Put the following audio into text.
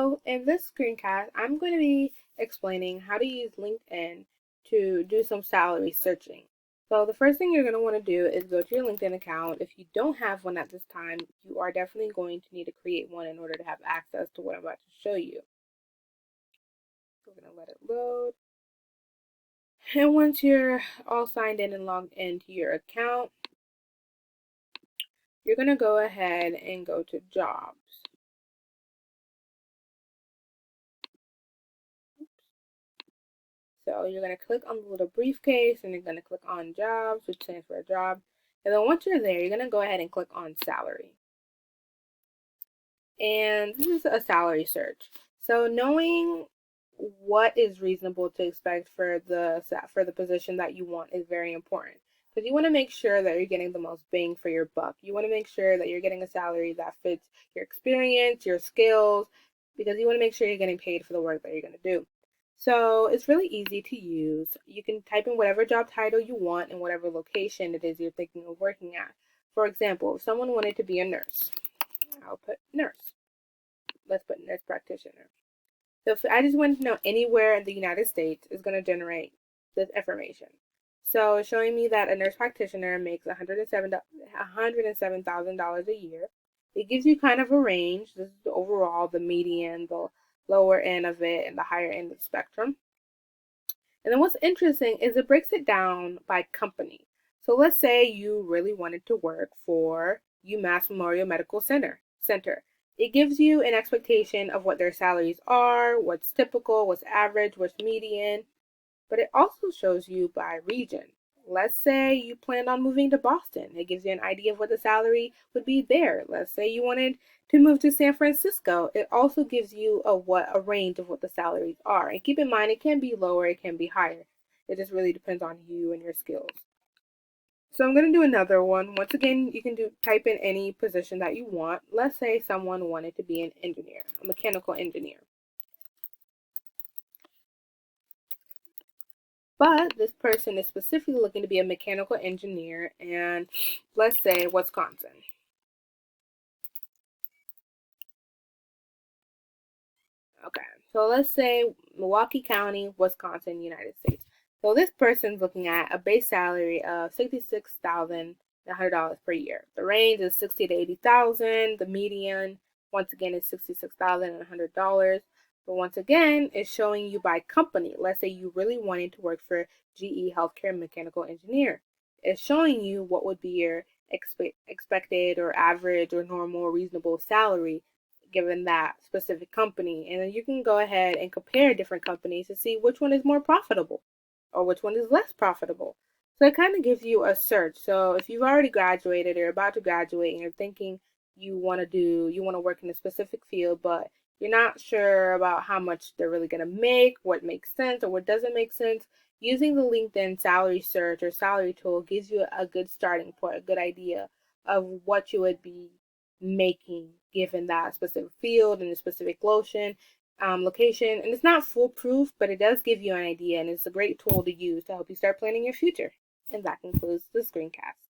So in this screencast, I'm going to be explaining how to use LinkedIn to do some salary searching. So the first thing you're going to want to do is go to your LinkedIn account. If you don't have one at this time, you are definitely going to need to create one in order to have access to what I'm about to show you. We're going to let it load. And once you're all signed in and logged into your account, you're going to go ahead and go to Jobs. So you're going to click on the little briefcase and you're going to click on Jobs, which stands for a job. And then once you're there, you're going to go ahead and click on Salary. And this is a salary search. So knowing what is reasonable to expect for the position that you want is very important, because you want to make sure that you're getting the most bang for your buck. You want to make sure that you're getting a salary that fits your experience, your skills, because you want to make sure you're getting paid for the work that you're going to do. So it's really easy to use. You can type in whatever job title you want and whatever location it is you're thinking of working at. For example, if someone wanted to be a nurse, I'll put nurse. Let's put nurse practitioner. So if I just want to know anywhere in the United States, is going to generate this information. So it's showing me that a nurse practitioner makes $107,000 a year. It gives you kind of a range. This is the overall, the median, the lower end of it, and the higher end of the spectrum. And then what's interesting is it breaks it down by company. So let's say you really wanted to work for UMass Memorial Medical Center. It gives you an expectation of what their salaries are, what's typical, what's average, what's median, but it also shows you by region. Let's say you planned on moving to Boston. It gives you an idea of what the salary would be there. Let's say you wanted to move to San Francisco. It also gives you a range of what the salaries are. And keep in mind, it can be lower, it can be higher. It just really depends on you and your skills. So I'm going to do another one. Once again, you can type in any position that you want. Let's say someone wanted to be an engineer, a mechanical engineer. But this person is specifically looking to be a mechanical engineer, and let's say Wisconsin. Okay, so let's say Milwaukee County, Wisconsin, United States. So this person's looking at a base salary of $66,100 per year. The range is $60,000 to $80,000. The median, once again, is $66,100. But once again, it's showing you by company. Let's say you really wanted to work for GE Healthcare Mechanical Engineer. It's showing you what would be your expected or average or normal or reasonable salary given that specific company. And then you can go ahead and compare different companies to see which one is more profitable or which one is less profitable. So it kind of gives you a search. So if you've already graduated or about to graduate and you're thinking you want to work in a specific field, but you're not sure about how much they're really going to make, what makes sense or what doesn't make sense, using the LinkedIn salary search or salary tool gives you a good starting point, a good idea of what you would be making given that specific field and the specific location. And it's not foolproof, but it does give you an idea, and it's a great tool to use to help you start planning your future. And that concludes the screencast.